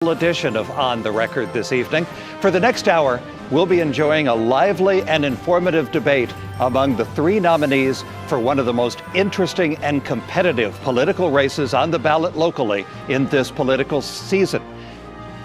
Edition of On the Record this evening. For the next hour, we'll be enjoying a lively and informative debate among the three nominees for one of the most interesting and competitive political races on the ballot locally in this political season.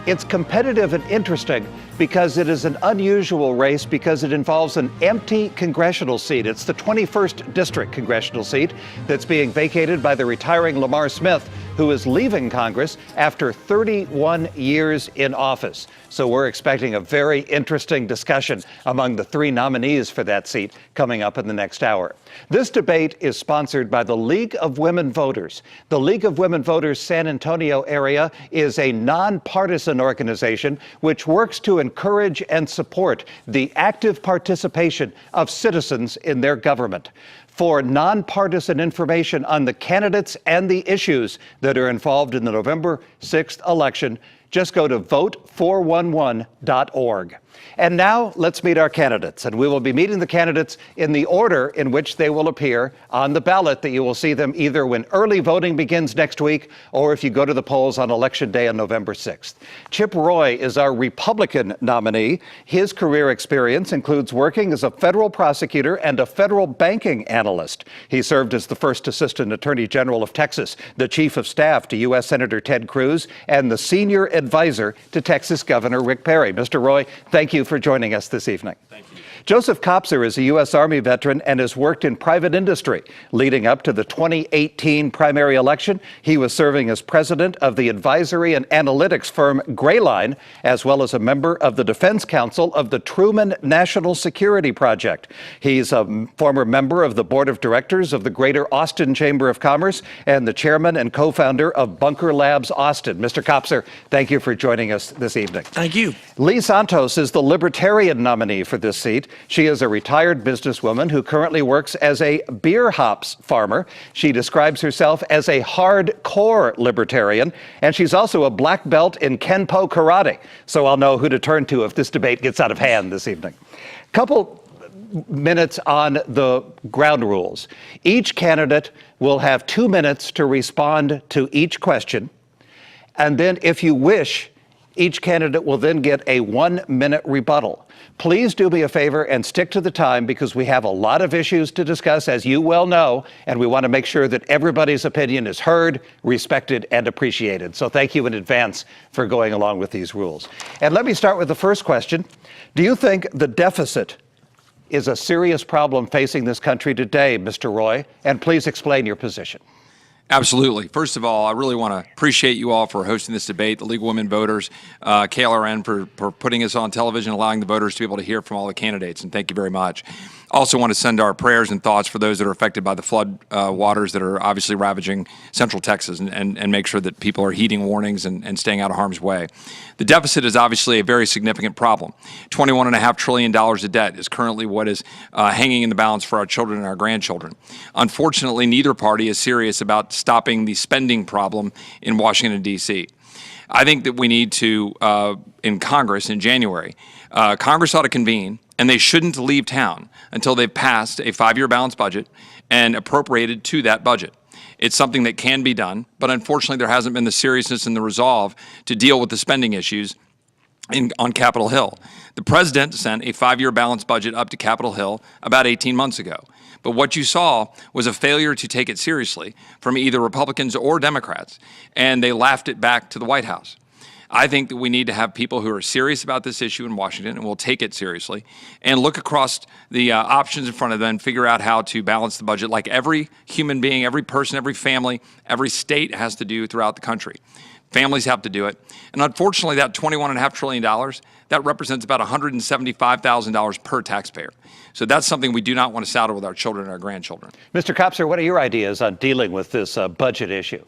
It's competitive and interesting because it is an unusual race because it involves an empty congressional seat. It's the 21st District congressional seat that's being vacated by the retiring Lamar Smith, who is leaving Congress after 31 years in office. So we're expecting a very interesting discussion among the three nominees for that seat coming up in the next hour. This debate is sponsored by the League of Women Voters. The League of Women Voters San Antonio area is a nonpartisan organization which works to encourage and support the active participation of citizens in their government. For nonpartisan information on the candidates and the issues that are involved in the November 6th election, just go to vote411.org. And now let's meet our candidates, and we will be meeting the candidates in the order in which they will appear on the ballot, that you will see them either when early voting begins next week or if you go to the polls on Election Day on November 6th. Chip Roy is our Republican nominee. His career experience includes working as a federal prosecutor and a federal banking analyst. He served as the first Assistant Attorney General of Texas, the Chief of Staff to U.S. Senator Ted Cruz, and the Senior Advisor to Texas Governor Rick Perry. Mr. Roy, thank you for joining us this evening. Thank you. Joseph Kopser is a U.S. Army veteran and has worked in private industry. Leading up to the 2018 primary election, he was serving as president of the advisory and analytics firm Grayline, as well as a member of the Defense Council of the Truman National Security Project. He's a former member of the board of directors of the Greater Austin Chamber of Commerce and the chairman and co-founder of Bunker Labs Austin. Mr. Kopser, thank you for joining us this evening. Thank you. Lee Santos is the Libertarian nominee for this seat. She is a retired businesswoman who currently works as a beer hops farmer. She describes herself as a hardcore libertarian, and she's also a black belt in Kenpo karate. So I'll know who to turn to if this debate gets out of hand this evening. Couple minutes on the ground rules. Each candidate will have 2 minutes to respond to each question, and then if you wish, each candidate will then get a 1-minute rebuttal. Please do me a favor and stick to the time because we have a lot of issues to discuss, as you well know, and we want to make sure that everybody's opinion is heard, respected, and appreciated. So thank you in advance for going along with these rules. And let me start with the first question. Do you think the deficit is a serious problem facing this country today, Mr. Roy? And please explain your position. Absolutely. First of all, I really want to appreciate you all for hosting this debate, the League of Women Voters, Klrn for putting us on television, allowing the voters to be able to hear from all the candidates, and thank you very much. Also want to send our prayers and thoughts for those that are affected by the flood waters that are obviously ravaging central Texas, and make sure that people are heeding warnings and staying out of harm's way. The deficit is obviously a very significant problem. $21.5 trillion of debt is currently what is hanging in the balance for our children and our grandchildren. Unfortunately, neither party is serious about stopping the spending problem in Washington, D.C. I think that we need to, in Congress in January, Congress ought to convene, and they shouldn't leave town until they've passed a 5-year balanced budget and appropriated to that budget. It's something that can be done, but unfortunately there hasn't been the seriousness and the resolve to deal with the spending issues on Capitol Hill. The president sent a 5-year balanced budget up to Capitol Hill about 18 months ago. But what you saw was a failure to take it seriously from either Republicans or Democrats, and they laughed it back to the White House. I think that we need to have people who are serious about this issue in Washington and will take it seriously and look across the options in front of them and figure out how to balance the budget like every human being, every person, every family, every state has to do throughout the country. Families have to do it. And unfortunately, that $21.5 trillion, that represents about $175,000 per taxpayer. So that's something we do not want to saddle with our children and our grandchildren. Mr. Kopser, what are your ideas on dealing with this budget issue?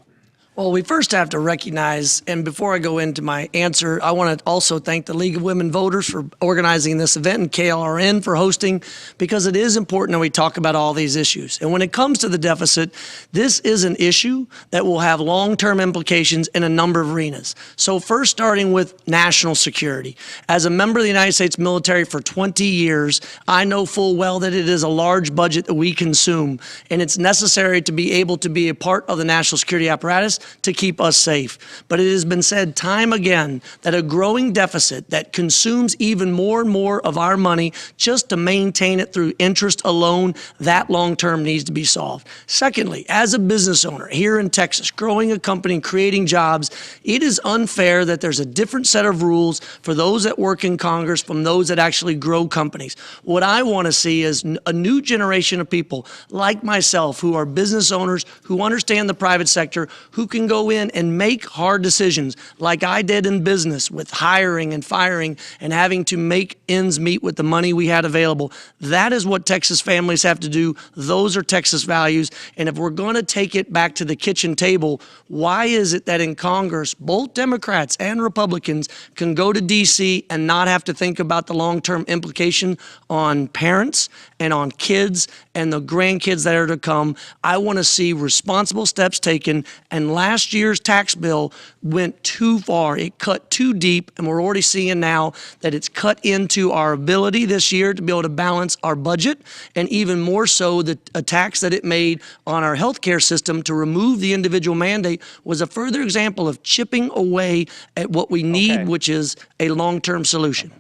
Well, we first have to recognize, and before I go into my answer, I want to also thank the League of Women Voters for organizing this event and Klrn for hosting, because it is important that we talk about all these issues. And when it comes to the deficit, this is an issue that will have long-term implications in a number of arenas. So first, starting with national security. As a member of the United States military for 20 years, I know full well that it is a large budget that we consume, and it's necessary to be able to be a part of the national security apparatus to keep us safe. But it has been said time again that a growing deficit that consumes even more and more of our money just to maintain it through interest alone, that long-term needs to be solved. Secondly, as a business owner here in Texas, growing a company, creating jobs, it is unfair that there's a different set of rules for those that work in Congress from those that actually grow companies. What I want to see is a new generation of people like myself who are business owners, who understand the private sector, who can go in and make hard decisions like I did in business with hiring and firing and having to make ends meet with the money we had available. That is what Texas families have to do. Those are Texas values. And if we're going to take it back to the kitchen table, why is it that in Congress, both Democrats and Republicans can go to D.C. and not have to think about the long-term implication on parents and on kids and the grandkids that are to come? I want to see responsible steps taken, and last year's tax bill went too far. It cut too deep, and we're already seeing now that it's cut into our ability this year to be able to balance our budget, and even more so the attacks that it made on our healthcare system to remove the individual mandate was a further example of chipping away at what we need, which is a long-term solution.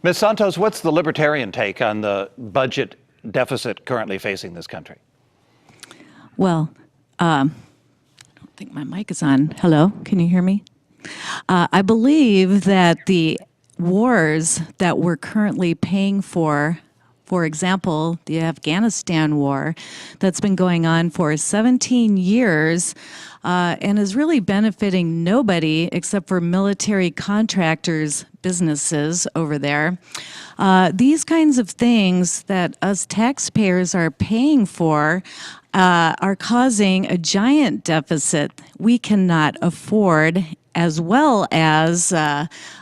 Ms. Santos, what's the libertarian take on the budget deficit currently facing this country? Well, I don't think my mic is on. Hello, can you hear me? I believe that the wars that we're currently paying for example, the Afghanistan war that's been going on for 17 years and is really benefiting nobody except for military contractors, businesses over there. These kinds of things that us taxpayers are paying for are causing a giant deficit we cannot afford, as well as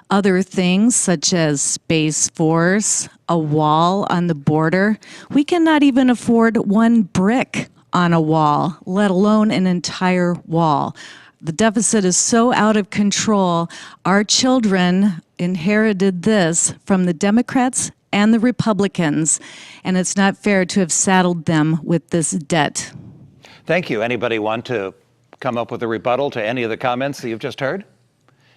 other things such as Space Force, a wall on the border. We cannot even afford one brick on a wall, let alone an entire wall. The deficit is so out of control. Our children inherited this from the Democrats and the Republicans, and it's not fair to have saddled them with this debt. Thank you. Anybody want to come up with a rebuttal to any of the comments that you've just heard?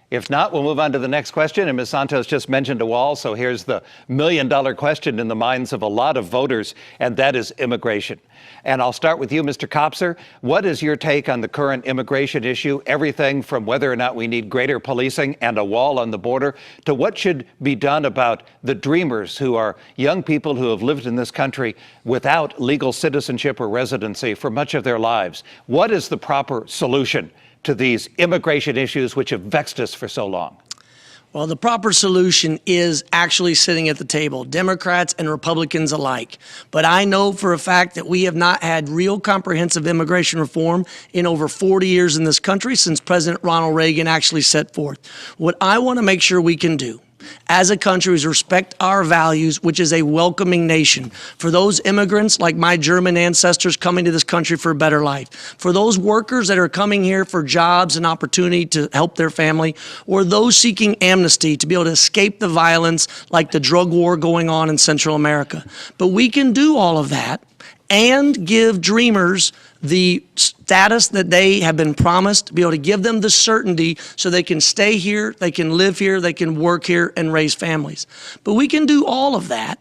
If not, we'll move on to the next question. And Ms. Santos just mentioned a wall, so here's the million-dollar question in the minds of a lot of voters, and that is immigration. And I'll start with you, Mr. Kopser. What is your take on the current immigration issue? Everything from whether or not we need greater policing and a wall on the border to what should be done about the dreamers, who are young people who have lived in this country without legal citizenship or residency for much of their lives. What is the proper solution to these immigration issues which have vexed us for so long? Well, the proper solution is actually sitting at the table, Democrats and Republicans alike. But I know for a fact that we have not had real comprehensive immigration reform in over 40 years in this country since President Ronald Reagan actually set forth. What I want to make sure we can do as a country is respect our values, which is a welcoming nation. For those immigrants like my German ancestors coming to this country for a better life, for those workers that are coming here for jobs and opportunity to help their family, or those seeking amnesty to be able to escape the violence like the drug war going on in Central America. But we can do all of that and give dreamers the status that they have been promised, to be able to give them the certainty so they can stay here, they can live here, they can work here and raise families. But we can do all of that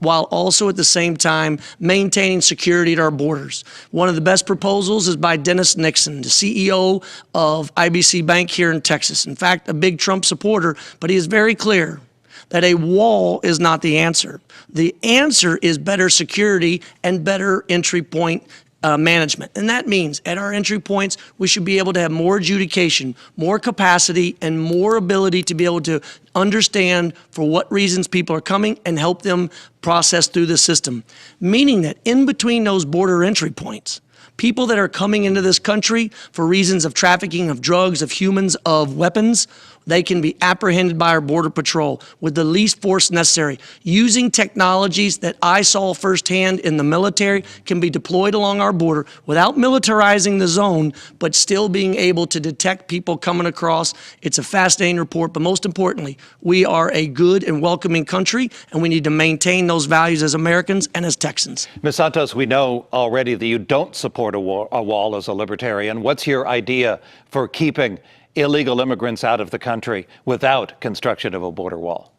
while also at the same time maintaining security at our borders. One of the best proposals is by Dennis Nixon, the CEO of IBC Bank here in Texas. In fact, a big Trump supporter, but he is very clear that a wall is not the answer. The answer is better security and better entry point management. And that means at our entry points, we should be able to have more adjudication, more capacity, and more ability to be able to understand for what reasons people are coming and help them process through the system. Meaning that in between those border entry points, people that are coming into this country for reasons of trafficking of drugs, of humans, of weapons, they can be apprehended by our Border Patrol with the least force necessary. Using technologies that I saw firsthand in the military can be deployed along our border without militarizing the zone, but still being able to detect people coming across. It's a fascinating report, but most importantly, we are a good and welcoming country, and we need to maintain those values as Americans and as Texans. Ms. Santos, we know already that you don't support a wall as a libertarian. What's your idea for keeping illegal immigrants out of the country without construction of a border wall?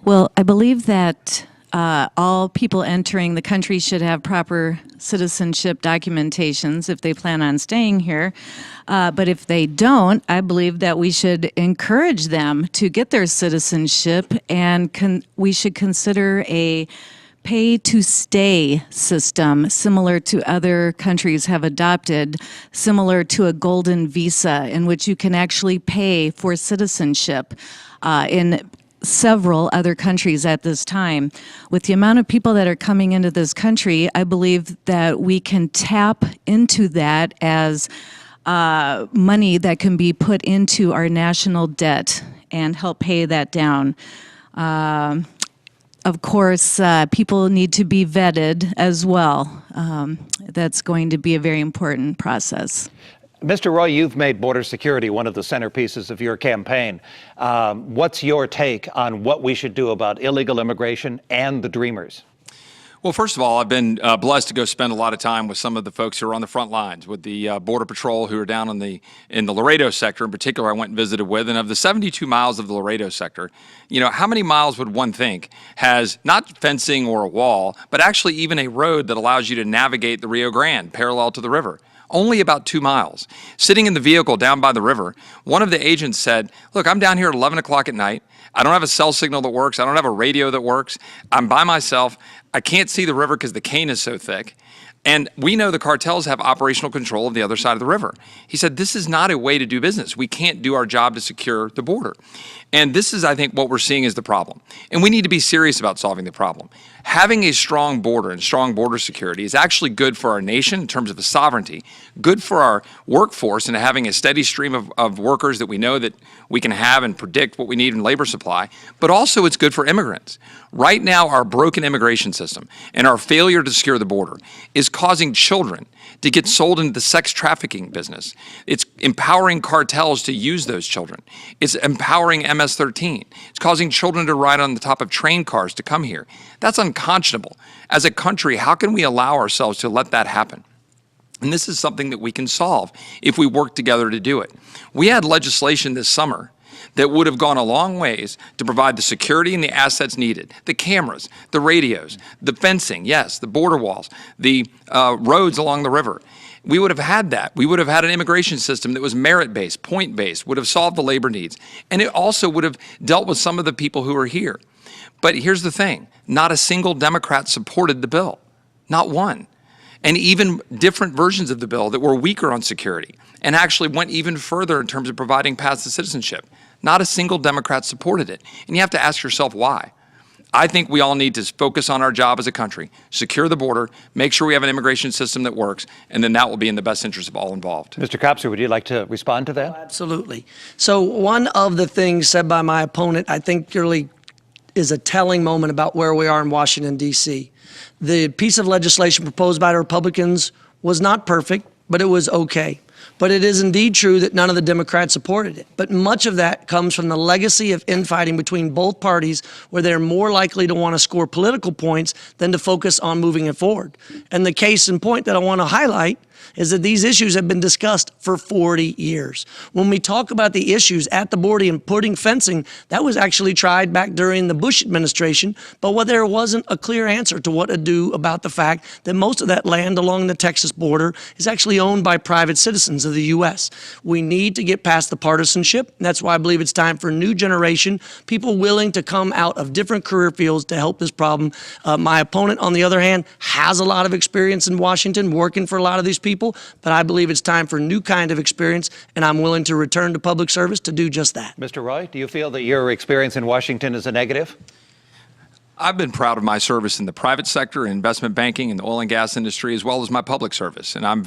Well, I believe that all people entering the country should have proper citizenship documentations if they plan on staying here. But if they don't, I believe that we should encourage them to get their citizenship, and we should consider a pay-to-stay system similar to other countries have adopted, similar to a golden visa in which you can actually pay for citizenship in several other countries at this time. With the amount of people that are coming into this country, I believe that we can tap into that as money that can be put into our national debt and help pay that down. Of course, people need to be vetted as well. That's going to be a very important process. Mr. Roy, you've made border security one of the centerpieces of your campaign. What's your take on what we should do about illegal immigration and the Dreamers? Well, first of all, I've been blessed to go spend a lot of time with some of the folks who are on the front lines, with the Border Patrol who are down in the Laredo sector in particular. I went and visited with, and of the 72 miles of the Laredo sector, you know, how many miles would one think has not fencing or a wall, but actually even a road that allows you to navigate the Rio Grande parallel to the river? Only about 2 miles. Sitting in the vehicle down by the river, one of the agents said, look, I'm down here at 11 o'clock at night. I don't have a cell signal that works. I don't have a radio that works. I'm by myself. I can't see the river because the cane is so thick. And we know the cartels have operational control of the other side of the river. He said, this is not a way to do business. We can't do our job to secure the border. And this is, I think, what we're seeing is the problem. And we need to be serious about solving the problem. Having a strong border and strong border security is actually good for our nation in terms of the sovereignty, good for our workforce and having a steady stream of workers that we know that we can have and predict what we need in labor supply, but also it's good for immigrants. Right now, our broken immigration system and our failure to secure the border is causing children to get sold into the sex trafficking business. It's empowering cartels to use those children. It's empowering MS-13. It's causing children to ride on the top of train cars to come here. That's unconscionable. As a country, how can we allow ourselves to let that happen? And this is something that we can solve if we work together to do it. We had legislation this summer that would have gone a long ways to provide the security and the assets needed, the cameras, the radios, the fencing, yes, the border walls, the roads along the river. We would have had that. We would have had an immigration system that was merit-based, point-based, would have solved the labor needs. And it also would have dealt with some of the people who are here. But here's the thing, not a single Democrat supported the bill, not one. And even different versions of the bill that were weaker on security and actually went even further in terms of providing paths to citizenship. Not a single Democrat supported it. And you have to ask yourself why. I think we all need to focus on our job as a country, secure the border, make sure we have an immigration system that works, and then that will be in the best interest of all involved. Mr. Kopser, would you like to respond to that? Absolutely. So one of the things said by my opponent, I think really is a telling moment about where we are in Washington, D.C. The piece of legislation proposed by the Republicans was not perfect, but it was okay. But it is indeed true that none of the Democrats supported it. But much of that comes from the legacy of infighting between both parties, where they're more likely to want to score political points than to focus on moving it forward. And the case in point that I want to highlight is that these issues have been discussed for 40 years. When we talk about the issues at the border and putting fencing, that was actually tried back during the Bush administration, but there wasn't a clear answer to what to do about the fact that most of that land along the Texas border is actually owned by private citizens of the U.S. We need to get past the partisanship. And that's why I believe it's time for a new generation, people willing to come out of different career fields to help this problem. My opponent, on the other hand, has a lot of experience in Washington working for a lot of these people, but I believe it's time for a new kind of experience, and I'm willing to return to public service to do just that. Mr. Roy, do you feel that your experience in Washington is a negative? I've been proud of my service in the private sector, in investment banking, in the oil and gas industry, as well as my public service, and I'm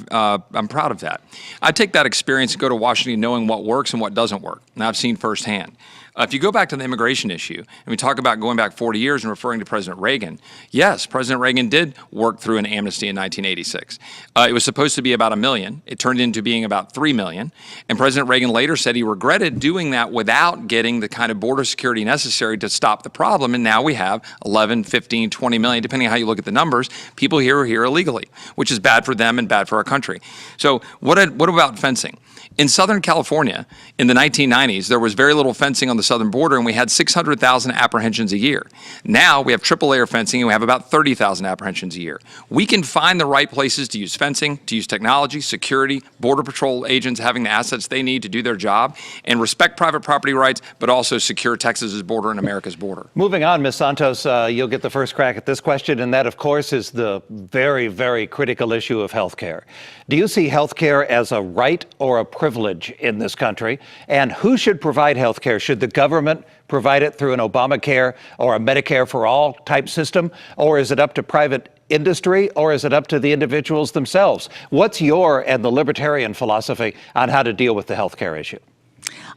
proud of that. I take that experience and go to Washington knowing what works and what doesn't work, and I've seen firsthand. If you go back to the immigration issue, and we talk about going back 40 years and referring to President Reagan, yes, President Reagan did work through an amnesty in 1986. It was supposed to be about 1 million. It turned into being about 3 million. And President Reagan later said he regretted doing that without getting the kind of border security necessary to stop the problem. And now we have 11, 15, 20 million, depending on how you look at the numbers, people here are here illegally, which is bad for them and bad for our country. So what about fencing? In Southern California, in the 1990s, there was very little fencing on the southern border, and we had 600,000 apprehensions a year. Now we have triple-layer fencing, and we have about 30,000 apprehensions a year. We can find the right places to use fencing, to use technology, security, Border Patrol agents having the assets they need to do their job, and respect private property rights, but also secure Texas's border and America's border. Moving on, Ms. Santos, you'll get the first crack at this question, and that, of course, is the very, very critical issue of health care. Do you see health care as a right or a privilege in this country? And who should provide health care? Should the government provide it through an Obamacare or a Medicare for all type system? Or is it up to private industry, or is it up to the individuals themselves? What's your and the libertarian philosophy on how to deal with the health care issue?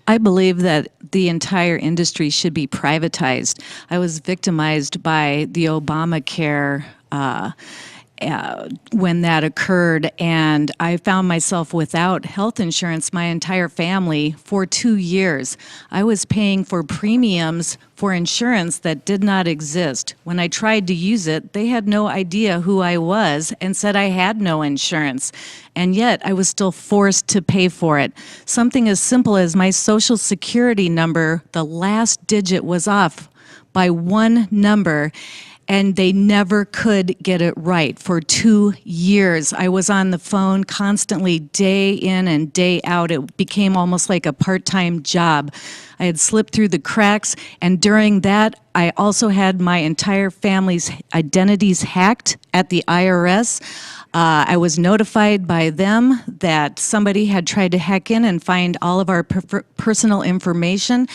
I believe that the entire industry should be privatized. I was victimized by the Obamacare when that occurred, and I found myself without health insurance, my entire family, for 2 years. I was paying for premiums for insurance that did not exist. When I tried to use it, they had no idea who I was and said I had no insurance. And yet I was still forced to pay for it. Something as simple as my Social Security number, the last digit was off by one number, and they never could get it right for 2 years. I was on the phone constantly, day in and day out. It became almost like a part-time job. I had slipped through the cracks, and during that, I also had my entire family's identities hacked at the IRS. I was notified by them that somebody had tried to hack in and find all of our personal information,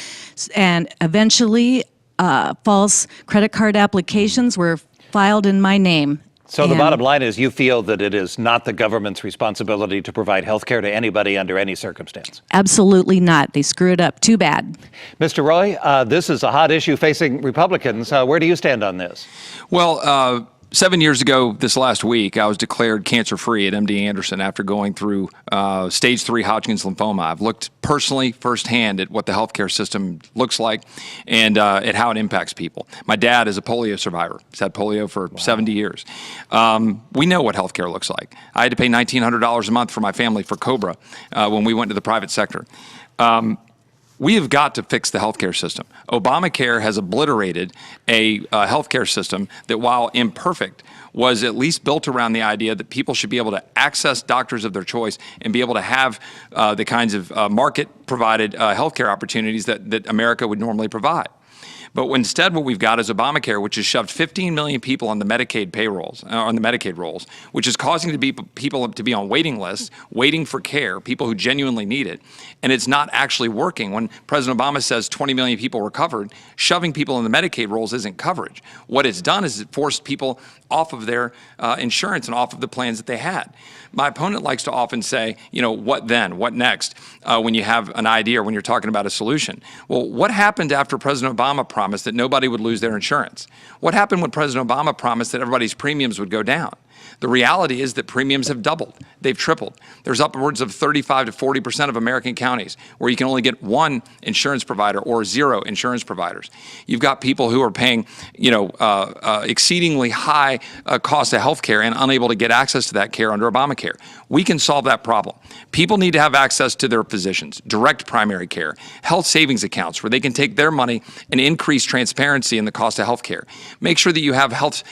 and eventually, false credit card applications were filed in my name. So the bottom line is you feel that it is not the government's responsibility to provide health care to anybody under any circumstance? Absolutely not. They screwed up. Too bad. Mr. Roy, this is a hot issue facing Republicans. Where do you stand on this? Well, 7 years ago this last week, I was declared cancer-free at MD Anderson after going through stage 3 Hodgkin's lymphoma. I've looked personally, firsthand, at what the healthcare system looks like and at how it impacts people. My dad is a polio survivor. He's had polio for 70 years. We know what healthcare looks like. I had to pay $1,900 a month for my family for COBRA when we went to the private sector. We have got to fix the healthcare system. Obamacare has obliterated a healthcare system that, while imperfect, was at least built around the idea that people should be able to access doctors of their choice and be able to have the kinds of market-provided healthcare opportunities that America would normally provide. But instead, what we've got is Obamacare, which has shoved 15 million people on the Medicaid payrolls, on the Medicaid rolls, which is causing people to be on waiting lists, waiting for care, people who genuinely need it. And it's not actually working. When President Obama says 20 million people were covered, shoving people in the Medicaid rolls isn't coverage. What it's done is it forced people off of their insurance and off of the plans that they had. My opponent likes to often say, you know, what then? What next? When you have an idea or when you're talking about a solution. Well, what happened after President Obama promised that nobody would lose their insurance? What happened when President Obama promised that everybody's premiums would go down? The reality is that premiums have doubled. They've tripled. There's upwards of 35 to 40% of American counties where you can only get one insurance provider or zero insurance providers. You've got people who are paying, exceedingly high cost of health care and unable to get access to that care under Obamacare. We can solve that problem. People need to have access to their physicians, direct primary care, health savings accounts where they can take their money and increase transparency in the cost of health care. Make sure that you have health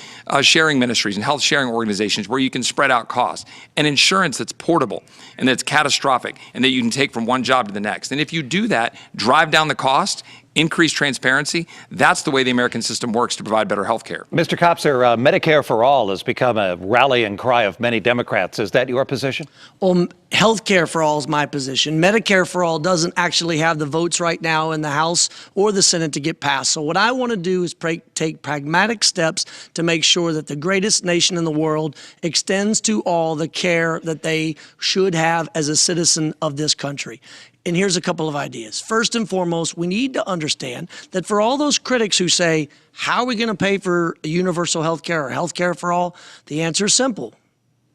sharing ministries and health sharing organizations where you can spread out costs, and insurance that's portable and that's catastrophic and that you can take from one job to the next. And if you do that, drive down the cost, increased transparency. That's the way the American system works to provide better health care. Mr. Kopser, Medicare for All has become a rallying cry of many Democrats. Is that your position? Well, health care for all is my position. Medicare for all doesn't actually have the votes right now in the House or the Senate to get passed. So what I want to do is take pragmatic steps to make sure that the greatest nation in the world extends to all the care that they should have as a citizen of this country. And here's a couple of ideas. First and foremost, we need to understand that for all those critics who say, how are we going to pay for universal health care or health care for all? The answer is simple.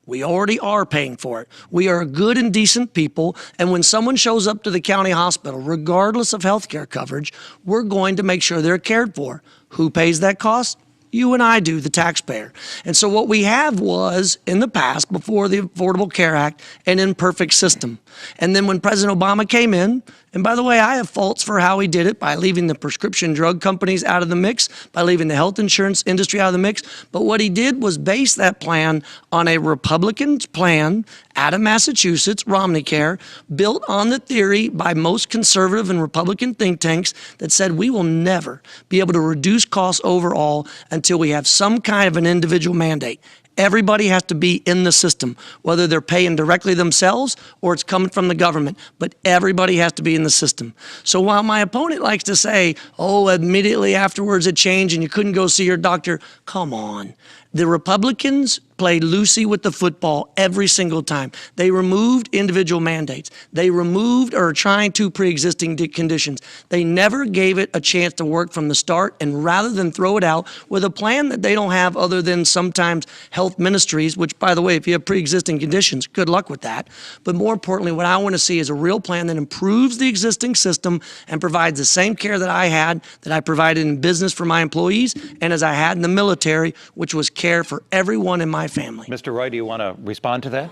We already are paying for it. We are good and decent people, and when someone shows up to the county hospital, regardless of health care coverage, we're going to make sure they're cared for. Who pays that cost? You and I do, the taxpayer. And so what we have was, in the past, before the Affordable Care Act, an imperfect system. And then when President Obama came in, and by the way, I have faults for how he did it, by leaving the prescription drug companies out of the mix, by leaving the health insurance industry out of the mix. But what he did was base that plan on a Republican plan out of Massachusetts, Romney Care, built on the theory by most conservative and Republican think tanks that said we will never be able to reduce costs overall until we have some kind of an individual mandate. Everybody has to be in the system, whether they're paying directly themselves or it's coming from the government, but everybody has to be in the system. So while my opponent likes to say, oh, immediately afterwards it changed and you couldn't go see your doctor, come on. The Republicans played loosey with the football every single time. They removed individual mandates. They removed or are trying to pre-existing conditions. They never gave it a chance to work from the start, and rather than throw it out with a plan that they don't have other than sometimes health ministries, which, by the way, if you have pre-existing conditions, good luck with that. But more importantly, what I want to see is a real plan that improves the existing system and provides the same care that I provided in business for my employees and as I had in the military, which was care for everyone in my family. Mr. Roy, do you want to respond to that?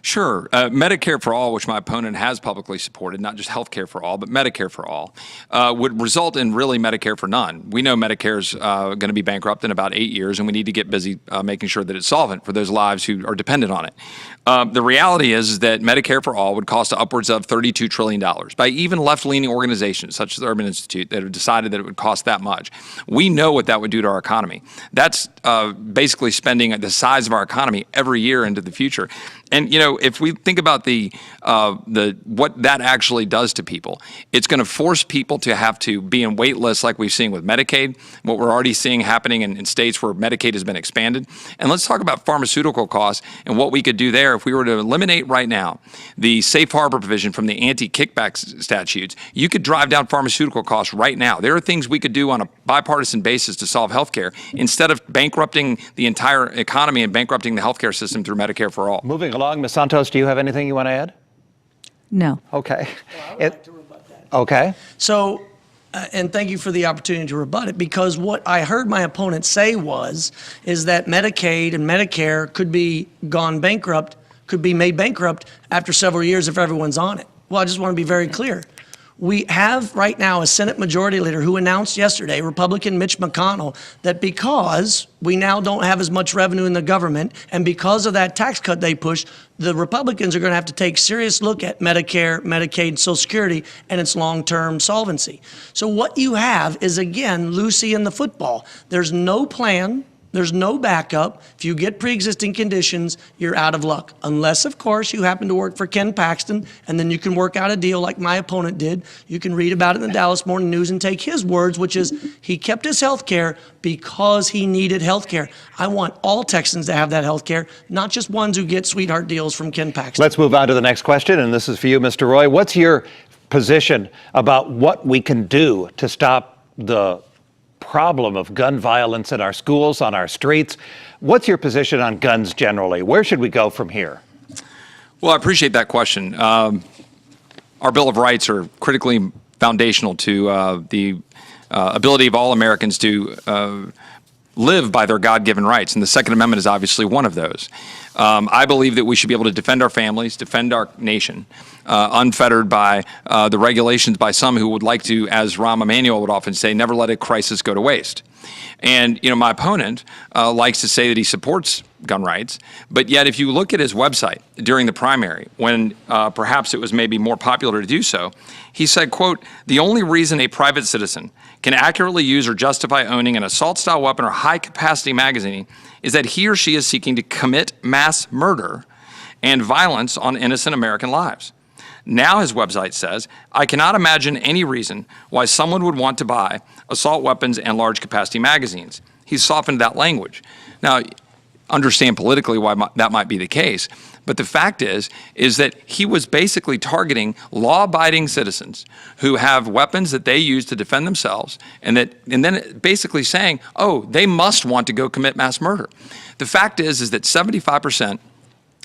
Sure. Medicare for All, which my opponent has publicly supported, not just health care for all, but Medicare for all, would result in really Medicare for none. We know Medicare's going to be bankrupt in about 8 years, and we need to get busy making sure that it's solvent for those lives who are dependent on it. The reality is that Medicare for All would cost upwards of $32 trillion by even left-leaning organizations such as the Urban Institute that have decided that it would cost that much. We know what that would do to our economy. That's basically spending the size of our economy every year into the future. And, you know, if we think about what that actually does to people, it's going to force people to have to be in wait lists like we've seen with Medicaid, what we're already seeing happening in states where Medicaid has been expanded. And let's talk about pharmaceutical costs and what we could do there if we were to eliminate right now the safe harbor provision from the anti-kickback statutes. You could drive down pharmaceutical costs right now. There are things we could do on a bipartisan basis to solve healthcare instead of bankrupting the entire economy and bankrupting the healthcare system through Medicare for all. Moving along, Ms. Santos, do you have anything you want to add? No. Okay. Well, I would like to rebut that. Okay. So, and thank you for the opportunity to rebut it, because what I heard my opponent say is that Medicaid and Medicare could be made bankrupt after several years if everyone's on it. Well, I just want to be very clear. We have right now a Senate Majority Leader who announced yesterday, Republican Mitch McConnell, that because we now don't have as much revenue in the government and because of that tax cut they pushed, the Republicans are going to have to take a serious look at Medicare, Medicaid, Social Security, and its long-term solvency. So what you have is, again, Lucy in the football. There's no plan. There's no backup. If you get pre-existing conditions, you're out of luck. Unless, of course, you happen to work for Ken Paxton, and then you can work out a deal like my opponent did. You can read about it in the Dallas Morning News and take his words, which is he kept his health care because he needed health care. I want all Texans to have that health care, not just ones who get sweetheart deals from Ken Paxton. Let's move on to the next question, and this is for you, Mr. Roy. What's your position about what we can do to stop the problem of gun violence in our schools, on our streets? What's your position on guns generally? Where should we go from here? Well, I appreciate that question. Our Bill of Rights are critically foundational to the ability of all Americans to live by their God-given rights, and the Second Amendment is obviously one of those. I believe that we should be able to defend our families, defend our nation, unfettered by the regulations by some who would like to, as Rahm Emanuel would often say, never let a crisis go to waste. And, my opponent likes to say that he supports gun rights, but yet if you look at his website during the primary, when perhaps it was maybe more popular to do so, he said, quote, "The only reason a private citizen can accurately use or justify owning an assault-style weapon or high-capacity magazine is that he or she is seeking to commit mass murder and violence on innocent American lives." Now his website says, "I cannot imagine any reason why someone would want to buy assault weapons and large capacity magazines." He's softened that language. Now, understand politically why that might be the case, but the fact is that he was basically targeting law-abiding citizens who have weapons that they use to defend themselves, and then basically saying, oh, they must want to go commit mass murder. The fact is that 75%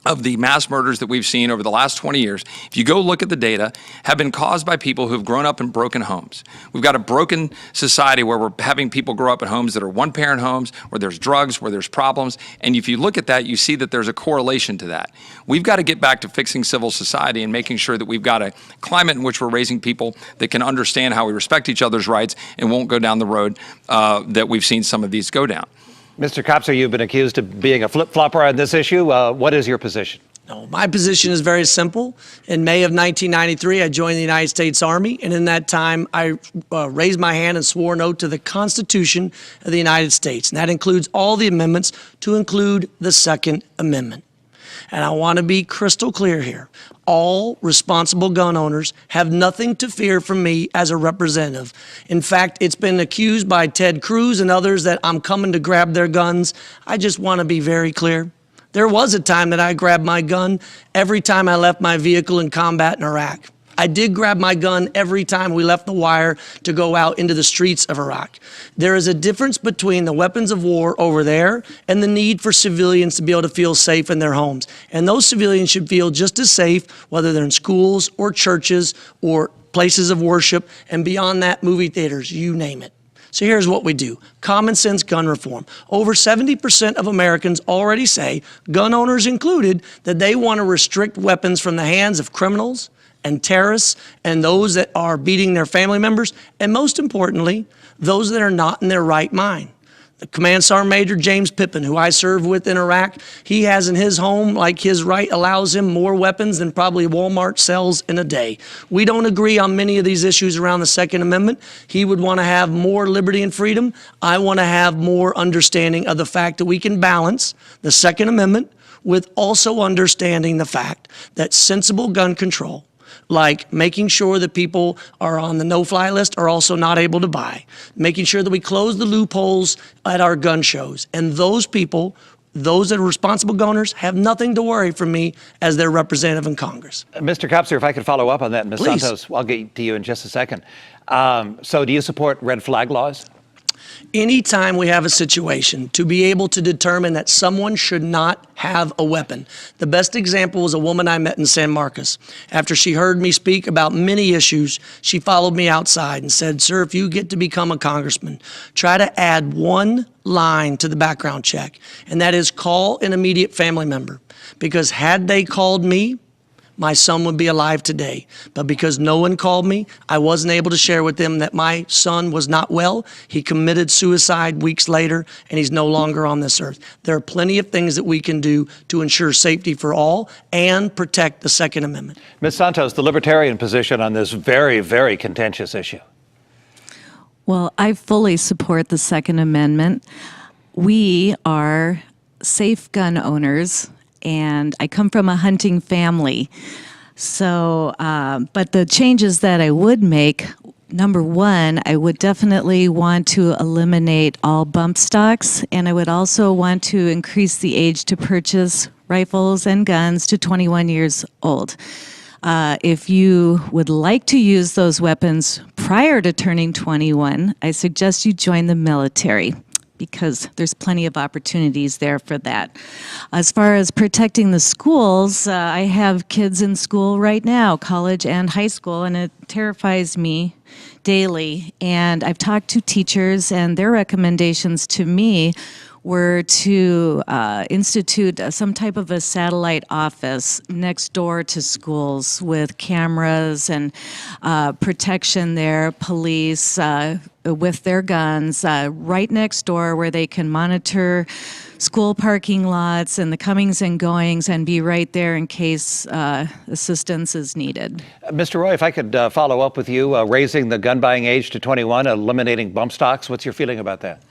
of the mass murders that we've seen over the last 20 years, if you go look at the data, have been caused by people who've grown up in broken homes. We've got a broken society where we're having people grow up in homes that are one-parent homes, where there's drugs, where there's problems. And if you look at that, you see that there's a correlation to that. We've got to get back to fixing civil society and making sure that we've got a climate in which we're raising people that can understand how we respect each other's rights and won't go down the road that we've seen some of these go down. Mr. Kopser, you've been accused of being a flip-flopper on this issue. What is your position? No, my position is very simple. In May of 1993, I joined the United States Army, and in that time, I raised my hand and swore an oath to the Constitution of the United States, and that includes all the amendments, to include the Second Amendment. And I want to be crystal clear here. All responsible gun owners have nothing to fear from me as a representative. In fact, it's been accused by Ted Cruz and others that I'm coming to grab their guns. I just want to be very clear. There was a time that I grabbed my gun every time I left my vehicle in combat in Iraq. I did grab my gun every time we left the wire to go out into the streets of Iraq. There is a difference between the weapons of war over there and the need for civilians to be able to feel safe in their homes. And those civilians should feel just as safe, whether they're in schools or churches or places of worship, and beyond that, movie theaters, you name it. So here's what we do. Common sense gun reform. Over 70% of Americans already say, gun owners included, that they want to restrict weapons from the hands of criminals and terrorists and those that are beating their family members, and most importantly, those that are not in their right mind. The Command Sergeant Major James Pippin, who I served with in Iraq, he has in his home, like his right allows him, more weapons than probably Walmart sells in a day. We don't agree on many of these issues around the Second Amendment. He would want to have more liberty and freedom. I want to have more understanding of the fact that we can balance the Second Amendment with also understanding the fact that sensible gun control, like making sure that people are on the no-fly list, are also not able to buy, making sure that we close the loopholes at our gun shows. And those people, those that are responsible gun owners, have nothing to worry from me as their representative in Congress. Mr. Kopser, if I could follow up on that, Ms. Please. Santos, I'll get to you in just a second. So do you support red flag laws? Anytime we have a situation to be able to determine that someone should not have a weapon. The best example was a woman I met in San Marcos. After she heard me speak about many issues, she followed me outside and said, "Sir, if you get to become a congressman, try to add one line to the background check, and that is call an immediate family member. Because had they called me, my son would be alive today. But because no one called me, I wasn't able to share with them that my son was not well. He committed suicide weeks later, and he's no longer on this earth." There are plenty of things that we can do to ensure safety for all and protect the Second Amendment. Ms. Santos, the libertarian position on this very, very contentious issue. Well, I fully support the Second Amendment. We are safe gun owners, and I come from a hunting family. So, but the changes that I would make, number one, I would definitely want to eliminate all bump stocks, and I would also want to increase the age to purchase rifles and guns to 21 years old. If you would like to use those weapons prior to turning 21, I suggest you join the military, because there's plenty of opportunities there for that. As far as protecting the schools, I have kids in school right now, college and high school, and it terrifies me daily. And I've talked to teachers, and their recommendations to me were to institute some type of a satellite office next door to schools with cameras and protection there, police with their guns right next door where they can monitor school parking lots and the comings and goings and be right there in case assistance is needed. Mr. Roy, if I could follow up with you, raising the gun buying age to 21, eliminating bump stocks, what's your feeling about that?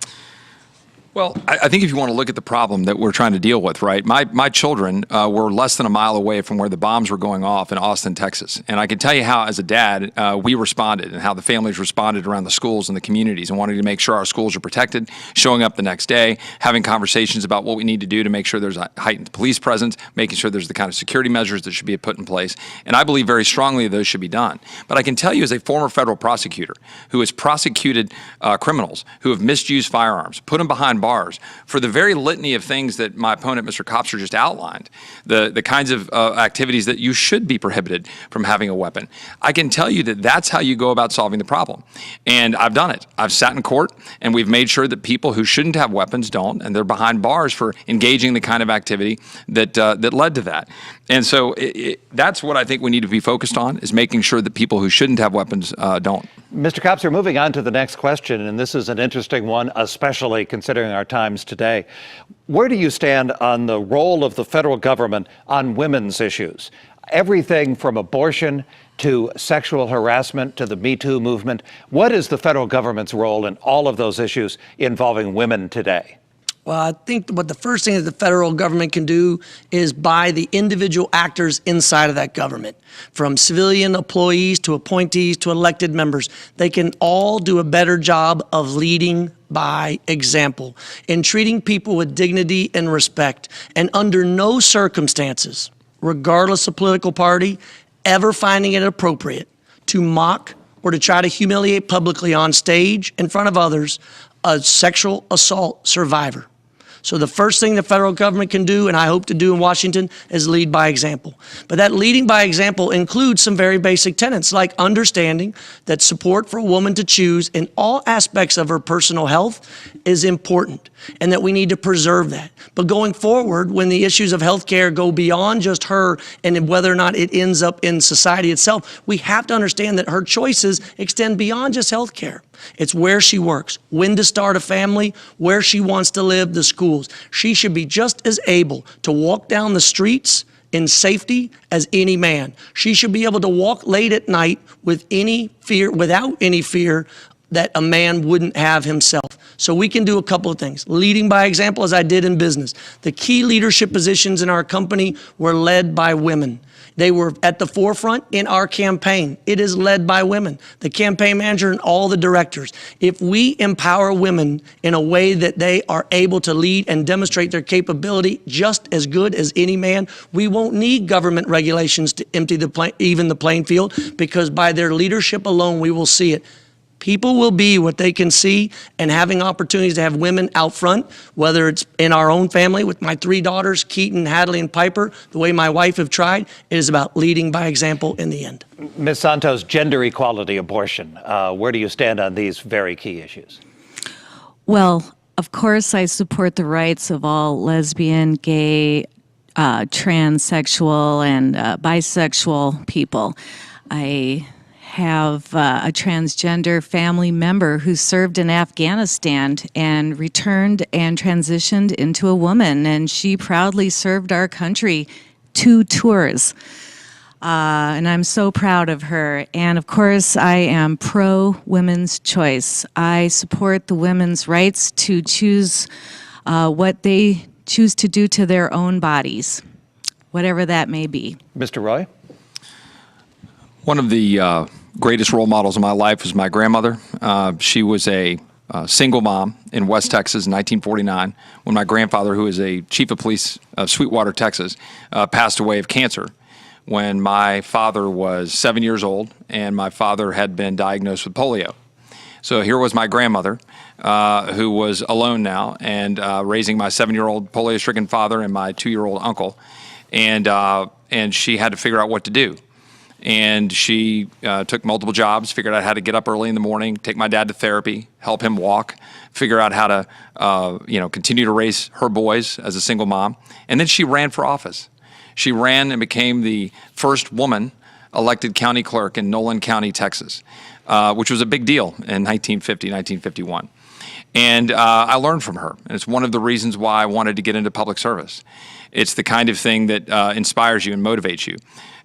Well, I think if you want to look at the problem that we're trying to deal with, right? My children were less than a mile away from where the bombs were going off in Austin, Texas. And I can tell you how, as a dad, we responded and how the families responded around the schools and the communities and wanting to make sure our schools are protected, showing up the next day, having conversations about what we need to do to make sure there's a heightened police presence, making sure there's the kind of security measures that should be put in place. And I believe very strongly those should be done. But I can tell you, as a former federal prosecutor who has prosecuted criminals who have misused firearms, put them behind bars for the very litany of things that my opponent, Mr. Kopser, just outlined, the kinds of activities that you should be prohibited from having a weapon. I can tell you that that's how you go about solving the problem. And I've done it. I've sat in court and we've made sure that people who shouldn't have weapons don't, and they're behind bars for engaging the kind of activity that that led to that. And so that's what I think we need to be focused on, is making sure that people who shouldn't have weapons don't. Mr. Kopser, moving on to the next question, and this is an interesting one, especially considering our times today. Where do you stand on the role of the federal government on women's issues? Everything from abortion to sexual harassment to the Me Too movement. What is the federal government's role in all of those issues involving women today? Well, I think what the first thing that the federal government can do is buy the individual actors inside of that government, from civilian employees to appointees to elected members. They can all do a better job of leading by example in treating people with dignity and respect, and under no circumstances, regardless of political party, ever finding it appropriate to mock or to try to humiliate publicly on stage in front of others a sexual assault survivor. So the first thing the federal government can do, and I hope to do in Washington, is lead by example. But that leading by example includes some very basic tenets, like understanding that support for a woman to choose in all aspects of her personal health is important, and that we need to preserve that. But going forward, when the issues of health care go beyond just her and whether or not it ends up in society itself, we have to understand that her choices extend beyond just health care. It's where she works, when to start a family, where she wants to live, the schools. She should be just as able to walk down the streets in safety as any man. She should be able to walk late at night with any fear, without any fear that a man wouldn't have himself. So we can do a couple of things. Leading by example, as I did in business. The key leadership positions in our company were led by women. They were at the forefront in our campaign. It is led by women, the campaign manager and all the directors. If we empower women in a way that they are able to lead and demonstrate their capability just as good as any man, we won't need government regulations to empty even the playing field, because by their leadership alone, we will see it. People will be what they can see, and having opportunities to have women out front, whether it's in our own family with my three daughters, Keaton, Hadley, and Piper, the way my wife have tried, it is about leading by example in the end. Ms. Santos, gender equality, abortion, where do you stand on these very key issues? Well, of course, I support the rights of all lesbian, gay, transsexual, and bisexual people. I have a transgender family member who served in Afghanistan and returned and transitioned into a woman, and she proudly served our country 2 tours. And I'm so proud of her. And of course, I am pro women's choice. I support the women's rights to choose what they choose to do to their own bodies, whatever that may be. Mr. Roy? One of the greatest role models of my life was my grandmother. She was a single mom in West Texas in 1949 when my grandfather, who was a chief of police of Sweetwater, Texas, passed away of cancer when my father was 7 years old and my father had been diagnosed with polio. So here was my grandmother, who was alone now and raising my 7-year-old polio-stricken father and my 2-year-old uncle, and she had to figure out what to do. And she took multiple jobs, figured out how to get up early in the morning, take my dad to therapy, help him walk, figure out how to continue to raise her boys as a single mom. And then she ran for office. She ran and became the first woman elected county clerk in Nolan County, Texas, which was a big deal in 1950, 1951. And I learned from her. And it's one of the reasons why I wanted to get into public service. It's the kind of thing that inspires you and motivates you.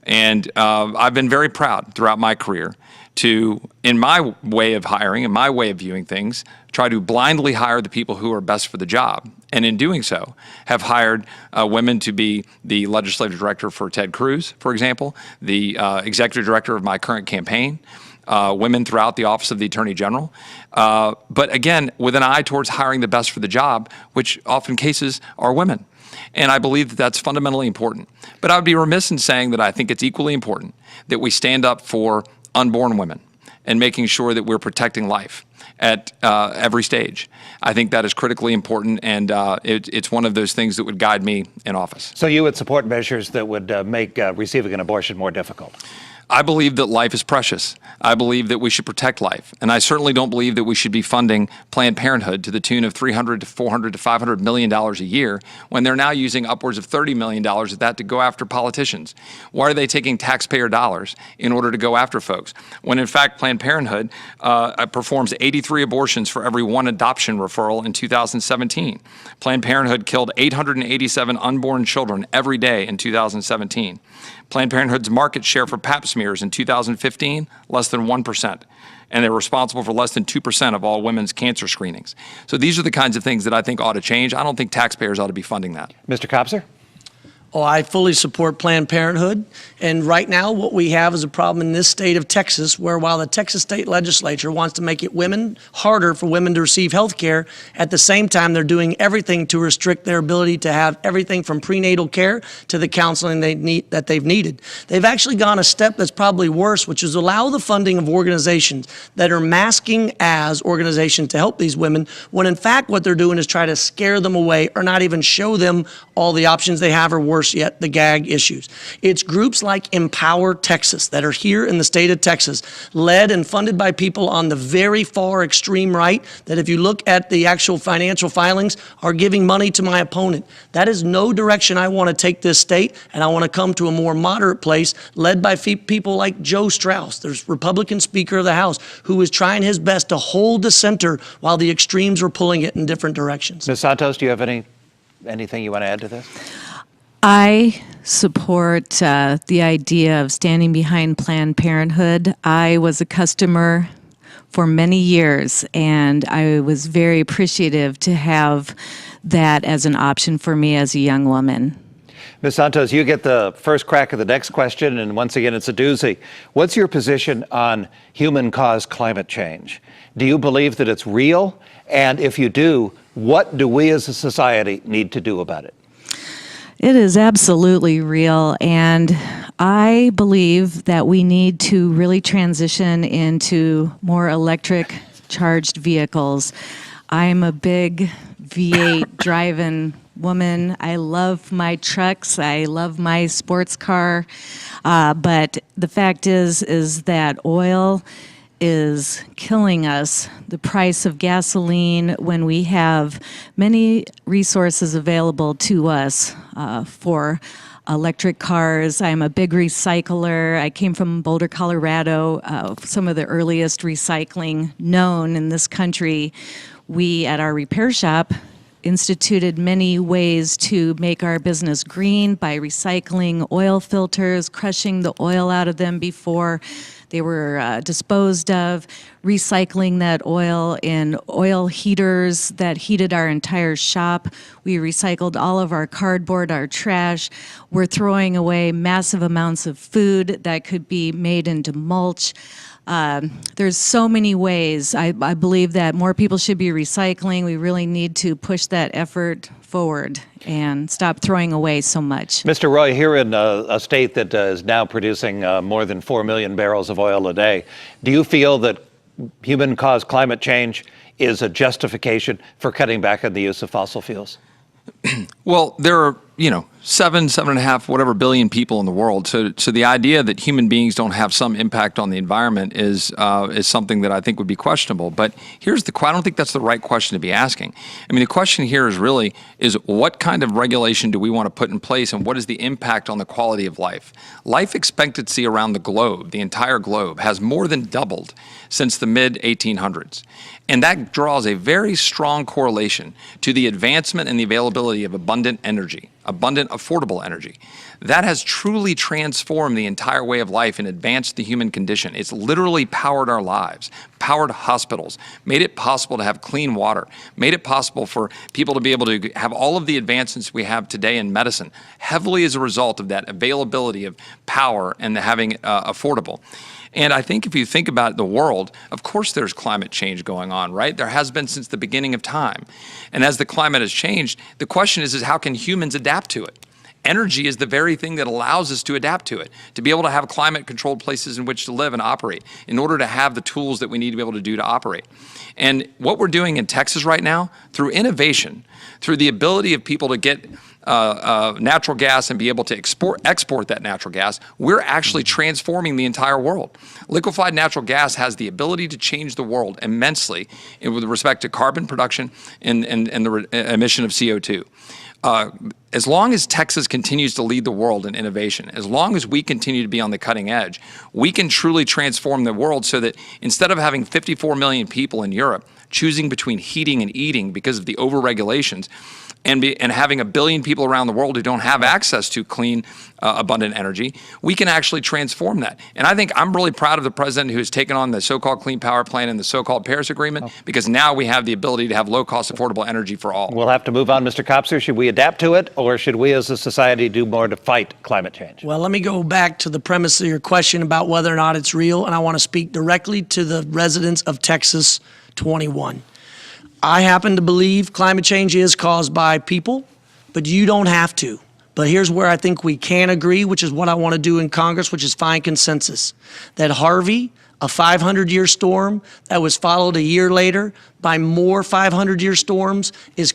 And I've been very proud throughout my career to, in my way of hiring and my way of viewing things, try to blindly hire the people who are best for the job. And in doing so, have hired women to be the legislative director for Ted Cruz, for example, the executive director of my current campaign, women throughout the Office of the Attorney General. But again, with an eye towards hiring the best for the job, which often cases are women. And I believe that that's fundamentally important. But I would be remiss in saying that I think it's equally important that we stand up for unborn women and making sure that we're protecting life at every stage. I think that is critically important, and it's one of those things that would guide me in office. So you would support measures that would make receiving an abortion more difficult? I believe that life is precious. I believe that we should protect life. And I certainly don't believe that we should be funding Planned Parenthood to the tune of $300 to $400 to $500 million a year when they're now using upwards of $30 million of that to go after politicians. Why are they taking taxpayer dollars in order to go after folks? When in fact, Planned Parenthood performs 83 abortions for every one adoption referral in 2017. Planned Parenthood killed 887 unborn children every day in 2017. Planned Parenthood's market share for pap smears in 2015, less than 1%. And they're responsible for less than 2% of all women's cancer screenings. So these are the kinds of things that I think ought to change. I don't think taxpayers ought to be funding that. Mr. Kopser? Oh, I fully support Planned Parenthood. And right now, what we have is a problem in this state of Texas, where while the Texas state legislature wants to make it harder for women to receive health care, at the same time, they're doing everything to restrict their ability to have everything from prenatal care to the counseling that they've needed. They've actually gone a step that's probably worse, which is allow the funding of organizations that are masking as organizations to help these women, when in fact what they're doing is try to scare them away or not even show them all the options they have, or worse yet, the gag issues. It's groups like Empower Texas that are here in the state of Texas, led and funded by people on the very far extreme right, that if you look at the actual financial filings, are giving money to my opponent. That is no direction I want to take this state, and I want to come to a more moderate place led by people like Joe Strauss, there's Republican Speaker of the House, who is trying his best to hold the center while the extremes are pulling it in different directions. Ms. Santos, do you have anything you want to add to this? I support the idea of standing behind Planned Parenthood. I was a customer for many years, and I was very appreciative to have that as an option for me as a young woman. Ms. Santos, you get the first crack at the next question, and once again, it's a doozy. What's your position on human-caused climate change? Do you believe that it's real? And if you do, what do we as a society need to do about it? It is absolutely real, and I believe that we need to really transition into more electric charged vehicles. I'm a big V8 driving woman. I love my trucks. I love my sports car. But the fact is that oil is killing us. The price of gasoline, when we have many resources available to us for electric cars. I'm a big recycler. I came from Boulder, Colorado, some of the earliest recycling known in this country. We, at our repair shop, instituted many ways to make our business green by recycling oil filters, crushing the oil out of them before they were disposed of, recycling that oil in oil heaters that heated our entire shop. We recycled all of our cardboard, our trash. We're throwing away massive amounts of food that could be made into mulch. There's so many ways. I believe that more people should be recycling. We really need to push that effort forward and stop throwing away so much. Mr. Roy, here in a state that is now producing more than 4 million barrels of oil a day, do you feel that human-caused climate change is a justification for cutting back on the use of fossil fuels? Well, there are seven and a half, whatever billion people in the world. So the idea that human beings don't have some impact on the environment is something that I think would be questionable. But here's I don't think that's the right question to be asking. I mean, the question here is really what kind of regulation do we want to put in place, and what is the impact on the quality of life? Life expectancy around the globe, the entire globe, has more than doubled since the mid-1800s. And that draws a very strong correlation to the advancement and the availability of abundant energy, abundant, affordable energy. That has truly transformed the entire way of life and advanced the human condition. It's literally powered our lives, powered hospitals, made it possible to have clean water, made it possible for people to be able to have all of the advancements we have today in medicine, heavily as a result of that availability of power and having affordable. And I think if you think about the world, of course there's climate change going on, right? There has been since the beginning of time. And as the climate has changed, the question is how can humans adapt to it? Energy is the very thing that allows us to adapt to it, to be able to have climate-controlled places in which to live and operate, in order to have the tools that we need to be able to do to operate. And what we're doing in Texas right now, through innovation, through the ability of people to get natural gas and be able to export that natural gas, we're actually transforming the entire world. Liquefied natural gas has the ability to change the world immensely with respect to carbon production and the emission of CO2. As long as Texas continues to lead the world in innovation, as long as we continue to be on the cutting edge, we can truly transform the world so that instead of having 54 million people in Europe choosing between heating and eating because of the overregulations, and having 1 billion people around the world who don't have access to clean, abundant energy, we can actually transform that. And I think I'm really proud of the president who has taken on the so-called Clean Power Plan and the so-called Paris Agreement, because now we have the ability to have low-cost, affordable energy for all. We'll have to move on, Mr. Kopser. Should we adapt to it, or should we as a society do more to fight climate change? Well, let me go back to the premise of your question about whether or not it's real, and I want to speak directly to the residents of Texas 21. I happen to believe climate change is caused by people, but you don't have to. But here's where I think we can agree, which is what I want to do in Congress, which is find consensus. That Harvey, a 500-year storm that was followed a year later by more 500-year storms, is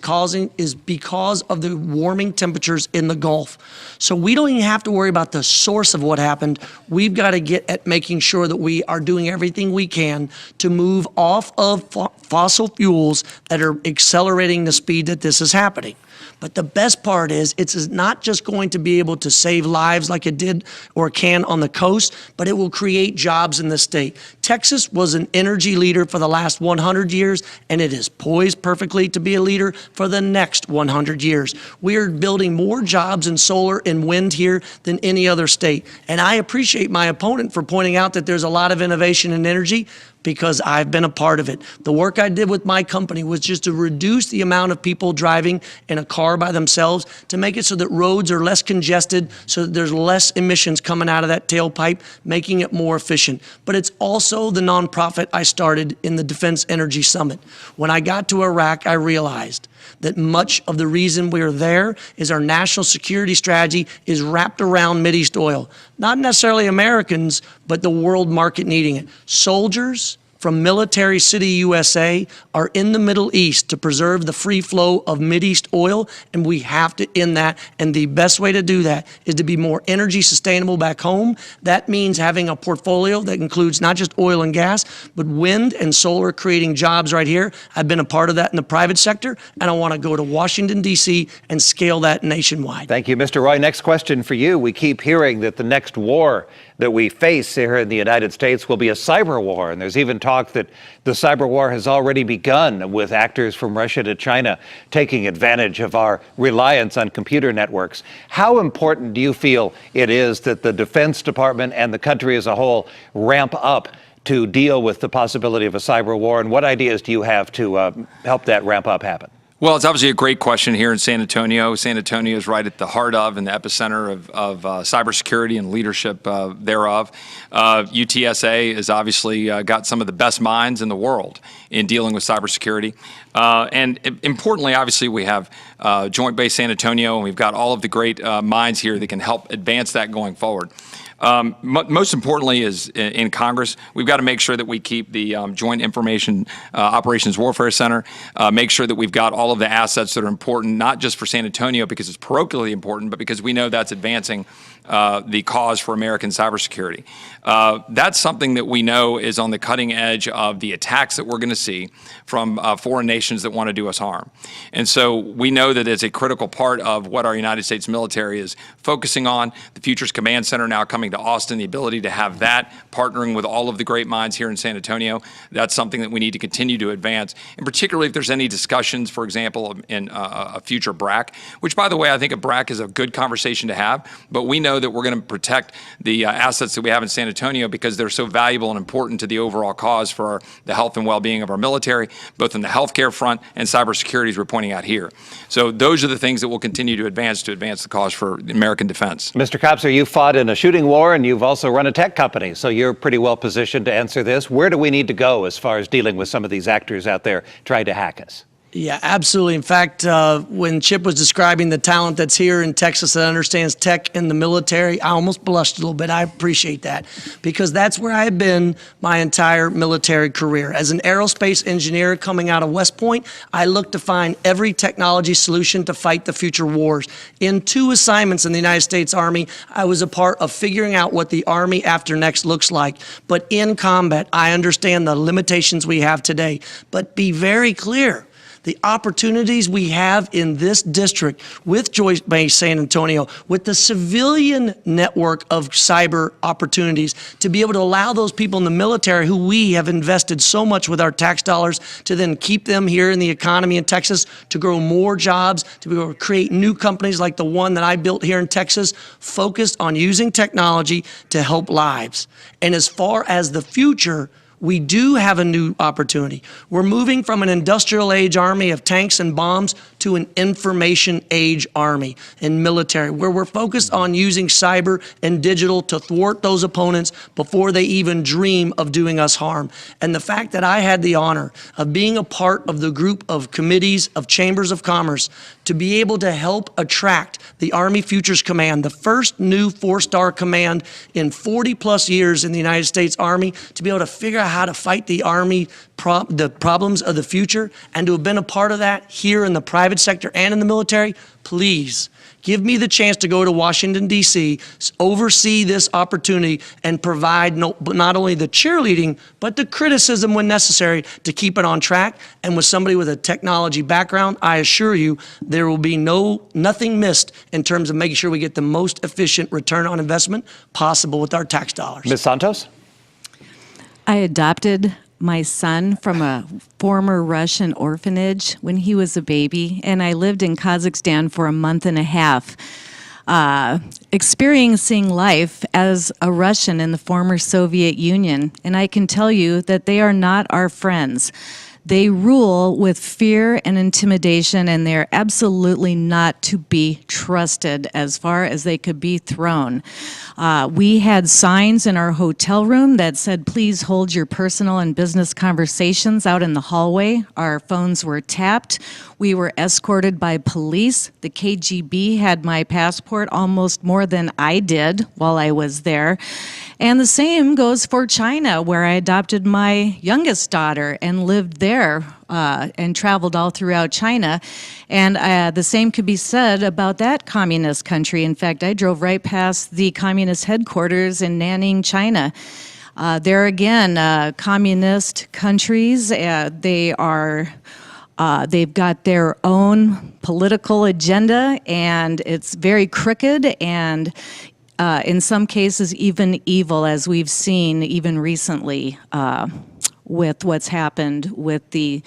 because of the warming temperatures in the Gulf. So we don't even have to worry about the source of what happened. We've got to get at making sure that we are doing everything we can to move off of fossil fuels that are accelerating the speed that this is happening. But the best part is it's not just going to be able to save lives like it did or can on the coast, but it will create jobs in the state. Texas was an energy leader for the last 100 years, and it is poised perfectly to be a leader for the next 100 years. We are building more jobs in solar and wind here than any other state. And I appreciate my opponent for pointing out that there's a lot of innovation in energy, because I've been a part of it. The work I did with my company was just to reduce the amount of people driving in a car by themselves, to make it so that roads are less congested, so that there's less emissions coming out of that tailpipe, making it more efficient. But it's also the nonprofit I started in the Defense Energy Summit. When I got to Iraq, I realized that much of the reason we're there is our national security strategy is wrapped around Mideast oil. Not necessarily Americans, but the world market needing it. Soldiers from Military City, USA are in the Middle East to preserve the free flow of Mideast oil, and we have to end that. And the best way to do that is to be more energy sustainable back home. That means having a portfolio that includes not just oil and gas, but wind and solar, creating jobs right here. I've been a part of that in the private sector, and I want to go to Washington, D.C. and scale that nationwide. Thank you, Mr. Roy. Next question for you. We keep hearing that the next war that we face here in the United States will be a cyber war. And there's even talk that the cyber war has already begun, with actors from Russia to China taking advantage of our reliance on computer networks. How important do you feel it is that the Defense Department and the country as a whole ramp up to deal with the possibility of a cyber war? And what ideas do you have to help that ramp up happen? Well, it's obviously a great question here in San Antonio. San Antonio is right at the heart of and the epicenter of cybersecurity and leadership thereof. UTSA has obviously got some of the best minds in the world in dealing with cybersecurity. And importantly, obviously, we have Joint Base San Antonio, and we've got all of the great minds here that can help advance that going forward. Most importantly is in Congress, we've got to make sure that we keep the Joint Information Operations Warfare Center, make sure that we've got all of the assets that are important, not just for San Antonio because it's parochially important, but because we know that's advancing the cause for American cybersecurity. That's something that we know is on the cutting edge of the attacks that we're going to see from foreign nations that want to do us harm. And so we know that it's a critical part of what our United States military is focusing on. The Futures Command Center now coming to Austin, the ability to have that partnering with all of the great minds here in San Antonio, that's something that we need to continue to advance. And particularly if there's any discussions, for example, in a future BRAC, which, by the way, I think a BRAC is a good conversation to have, but we know that we're going to protect the assets that we have in San Antonio because they're so valuable and important to the overall cause for the health and well-being of our military, both in the healthcare front and cybersecurity, as we're pointing out here. So those are the things that we'll continue to advance the cause for American defense. Mr. Kopser, you fought in a shooting war and you've also run a tech company, so you're pretty well positioned to answer this. Where do we need to go as far as dealing with some of these actors out there trying to hack us? Yeah, absolutely. In fact, when Chip was describing the talent that's here in Texas that understands tech in the military, I almost blushed a little bit. I appreciate that because that's where I've been my entire military career. As an aerospace engineer coming out of West Point, I looked to find every technology solution to fight the future wars. In 2 assignments in the United States Army, I was a part of figuring out what the Army after next looks like. But in combat, I understand the limitations we have today. But be very clear. The opportunities we have in this district with Joint Base San Antonio, with the civilian network of cyber opportunities to be able to allow those people in the military who we have invested so much with our tax dollars to then keep them here in the economy in Texas, to grow more jobs, to be able to create new companies like the one that I built here in Texas, focused on using technology to help lives. And as far as the future, we do have a new opportunity. We're moving from an industrial age army of tanks and bombs to an information age army and military, where we're focused on using cyber and digital to thwart those opponents before they even dream of doing us harm. And the fact that I had the honor of being a part of the group of committees of chambers of commerce to be able to help attract the Army Futures Command, the first new 4-star command in 40 plus years in the United States Army, to be able to figure out how to fight the Army the problems of the future, and to have been a part of that here in the private sector and in the military, please give me the chance to go to Washington, D.C., oversee this opportunity, and provide not only the cheerleading, but the criticism when necessary to keep it on track. And with somebody with a technology background, I assure you there will be nothing missed in terms of making sure we get the most efficient return on investment possible with our tax dollars. Ms. Santos? I adopted my son from a former Russian orphanage when he was a baby, and I lived in Kazakhstan for a month and a half, experiencing life as a Russian in the former Soviet Union. And I can tell you that they are not our friends. They rule with fear and intimidation, and they're absolutely not to be trusted as far as they could be thrown. We had signs in our hotel room that said, please hold your personal and business conversations out in the hallway. Our phones were tapped. We were escorted by police. The KGB had my passport almost more than I did while I was there. And the same goes for China, where I adopted my youngest daughter and lived there and traveled all throughout China. And the same could be said about that communist country. In fact, I drove right past the communist headquarters in Nanning, China. There again, communist countries, they've got their own political agenda, and it's very crooked and in some cases even evil, as we've seen even recently with what's happened with the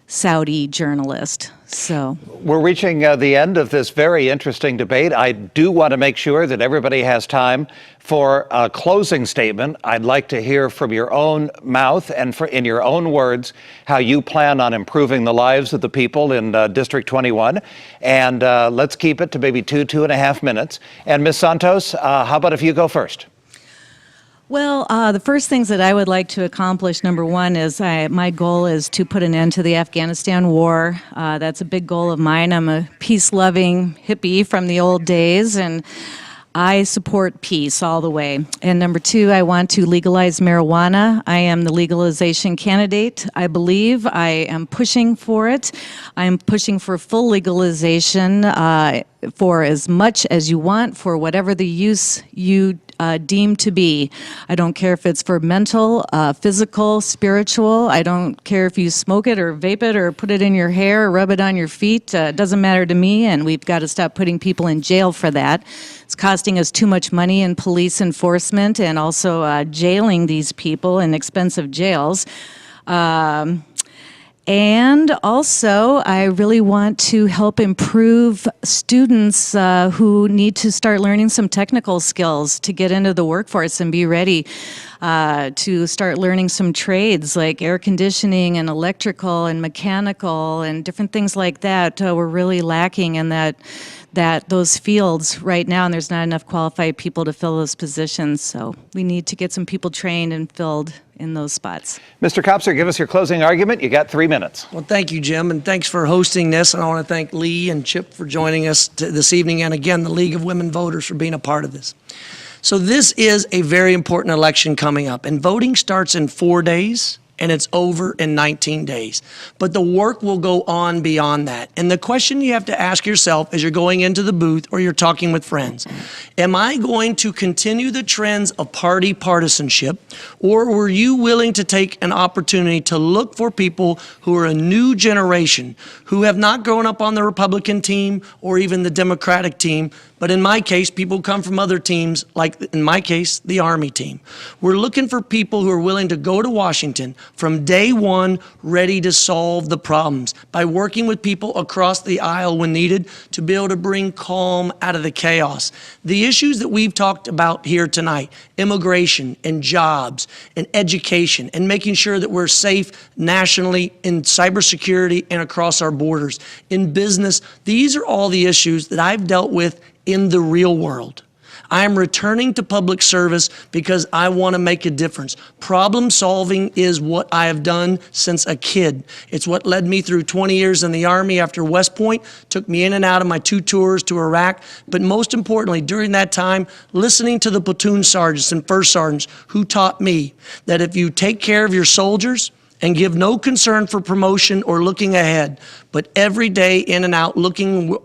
Saudi journalist. So we're reaching the end of this very interesting debate. I do want to make sure that everybody has time for a closing statement. I'd like to hear from your own mouth and in your own words how you plan on improving the lives of the people in District 21. And let's keep it to maybe 2.5 minutes. And Ms. Santos, how about if you go first? Well, the first things that I would like to accomplish, number one, is my goal is to put an end to the Afghanistan war. That's a big goal of mine. I'm a peace-loving hippie from the old days, and I support peace all the way. And number two, I want to legalize marijuana. I am the legalization candidate. I believe I am pushing for it. I am pushing for full legalization for as much as you want, for whatever the use you deem to be. I don't care if it's for mental, physical, spiritual. I don't care if you smoke it or vape it or put it in your hair or rub it on your feet. It doesn't matter to me, and we've got to stop putting people in jail for that. It's costing us too much money in police enforcement and also jailing these people in expensive jails. And also, I really want to help improve students who need to start learning some technical skills to get into the workforce and be ready to start learning some trades like air conditioning and electrical and mechanical and different things like that. We're really lacking in those fields right now, and there's not enough qualified people to fill those positions. So we need to get some people trained and filled in those spots. Mr. Kopser, give us your closing argument. You got 3 minutes. Well, thank you, Jim, and thanks for hosting this. And I want to thank Lee and Chip for joining us this evening, and again, the League of Women Voters for being a part of this. So this is a very important election coming up, and voting starts in 4 days. And it's over in 19 days. But the work will go on beyond that. And the question you have to ask yourself as you're going into the booth or you're talking with friends, am I going to continue the trends of party partisanship, or were you willing to take an opportunity to look for people who are a new generation, who have not grown up on the Republican team or even the Democratic team, but in my case, people come from other teams, like in my case, the Army team. We're looking for people who are willing to go to Washington from day one, ready to solve the problems by working with people across the aisle when needed to be able to bring calm out of the chaos. The issues that we've talked about here tonight, immigration and jobs and education and making sure that we're safe nationally in cybersecurity and across our borders, in business, these are all the issues that I've dealt with in the real world. I am returning to public service because I want to make a difference. Problem solving is what I have done since a kid. It's what led me through 20 years in the Army after West Point, took me in and out of my 2 tours to Iraq, but most importantly, during that time, listening to the platoon sergeants and first sergeants who taught me that if you take care of your soldiers and give no concern for promotion or looking ahead, but every day in and out looking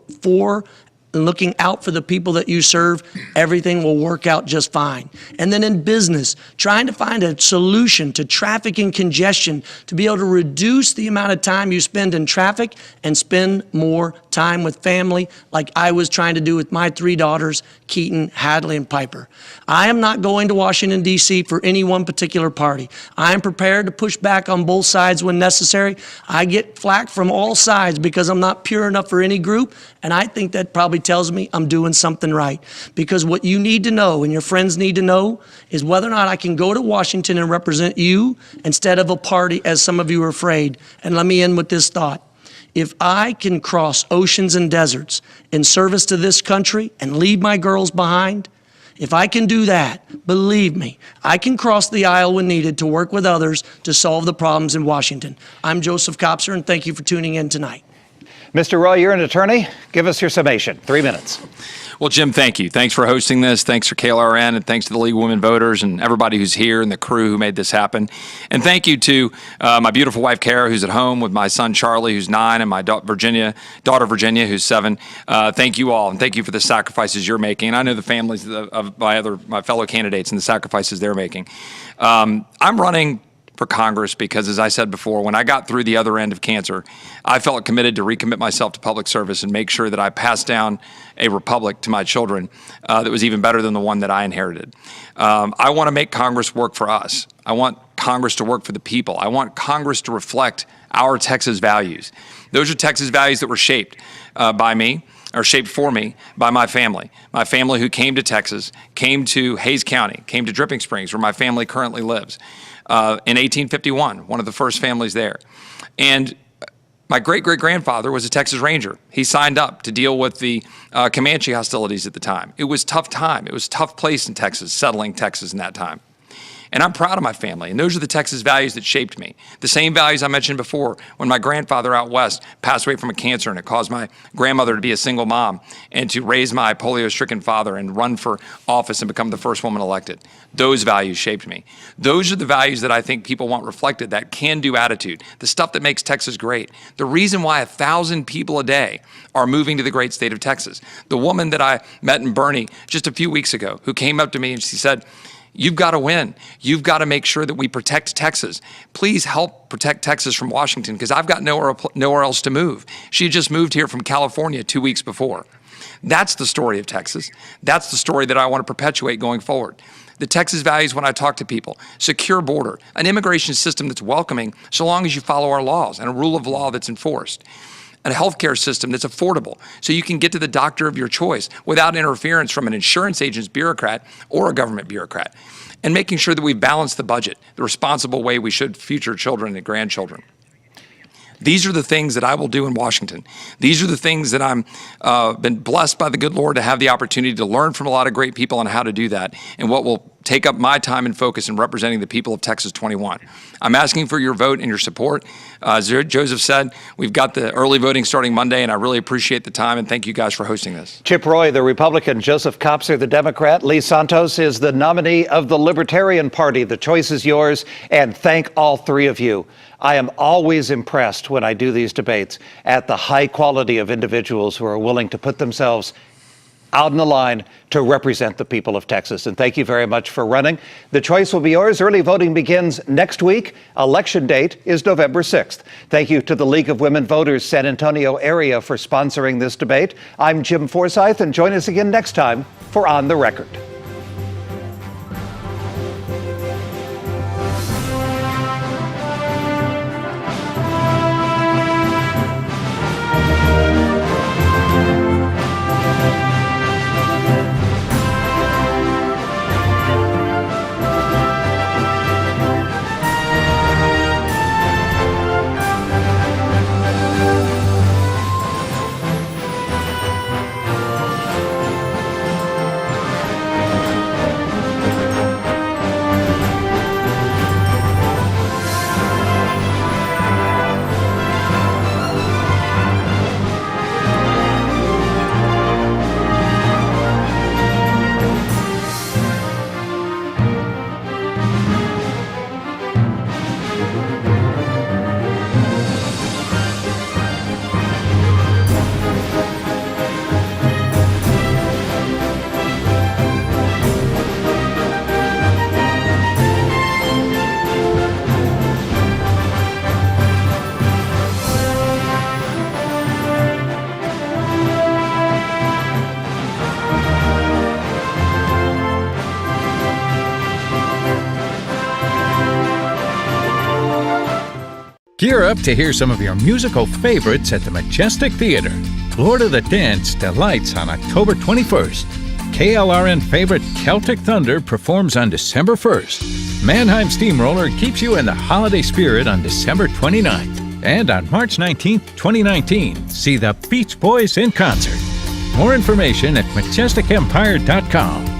out for the people that you serve, everything will work out just fine. And then in business, trying to find a solution to traffic and congestion to be able to reduce the amount of time you spend in traffic and spend more time with family, like I was trying to do with my 3 daughters, Keaton, Hadley, and Piper. I am not going to Washington, D.C. for any one particular party. I am prepared to push back on both sides when necessary. I get flack from all sides because I'm not pure enough for any group, and I think that probably tells me I'm doing something right. Because what you need to know and your friends need to know is whether or not I can go to Washington and represent you instead of a party, as some of you are afraid. And let me end with this thought. If I can cross oceans and deserts in service to this country and leave my girls behind, if I can do that, believe me, I can cross the aisle when needed to work with others to solve the problems in Washington. I'm Joseph Kopser, and thank you for tuning in tonight. Mr. Roy, you're an attorney. Give us your summation. 3 minutes. Well, Jim, thank you. Thanks for hosting this. Thanks for KLRN, and thanks to the League of Women Voters and everybody who's here and the crew who made this happen. And thank you to my beautiful wife, Kara, who's at home with my son, Charlie, who's 9, and my daughter, Virginia, who's 7. Thank you all, and thank you for the sacrifices you're making. And I know the families of my fellow candidates and the sacrifices they're making. I'm running for Congress because, as I said before, when I got through the other end of cancer, I felt committed to recommit myself to public service and make sure that I passed down a republic to my children that was even better than the one that I inherited. I want to make Congress work for us. I want Congress to work for the people. I want Congress to reflect our Texas values. Those are Texas values that were shaped by me, or shaped for me by my family. My family who came to Texas, came to Hays County, came to Dripping Springs, where my family currently lives. In 1851, one of the first families there. And my great-great-grandfather was a Texas Ranger. He signed up to deal with the Comanche hostilities at the time. It was a tough time. It was a tough place in Texas, settling Texas in that time. And I'm proud of my family. And those are the Texas values that shaped me. The same values I mentioned before when my grandfather out west passed away from a cancer and it caused my grandmother to be a single mom and to raise my polio-stricken father and run for office and become the first woman elected. Those values shaped me. Those are the values that I think people want reflected, that can-do attitude, the stuff that makes Texas great. The reason why 1,000 people a day are moving to the great state of Texas. The woman that I met in Bernie just a few weeks ago who came up to me and she said, "You've got to win. You've got to make sure that we protect Texas. Please help protect Texas from Washington because I've got nowhere else to move." She had just moved here from California 2 weeks before. That's the story of Texas. That's the story that I want to perpetuate going forward. The Texas values when I talk to people: secure border, an immigration system that's welcoming so long as you follow our laws, and a rule of law that's enforced. A healthcare system that's affordable so you can get to the doctor of your choice without interference from an insurance agent's bureaucrat or a government bureaucrat. And making sure that we balance the budget the responsible way we should future children and grandchildren. These are the things that I will do in Washington. These are the things that I'm been blessed by the good Lord to have the opportunity to learn from a lot of great people on how to do that, and what will take up my time and focus in representing the people of Texas 21. I'm asking for your vote and your support. As Joseph said, we've got the early voting starting Monday, and I really appreciate the time, and thank you guys for hosting this. Chip Roy, the Republican, Joseph Kopser, the Democrat, Lee Santos is the nominee of the Libertarian Party. The choice is yours, and thank all three of you. I am always impressed when I do these debates at the high quality of individuals who are willing to put themselves out in the line to represent the people of Texas. And thank you very much for running. The choice will be yours. Early voting begins next week. Election date is November 6th. Thank you to the League of Women Voters San Antonio area for sponsoring this debate. I'm Jim Forsyth, and join us again next time for On the Record. Gear up to hear some of your musical favorites at the Majestic Theater. Florida the Dance delights on October 21st. KLRN favorite Celtic Thunder performs on December 1st. Mannheim Steamroller keeps you in the holiday spirit on December 29th. And on March 19th, 2019, see the Beach Boys in concert. More information at majesticempire.com.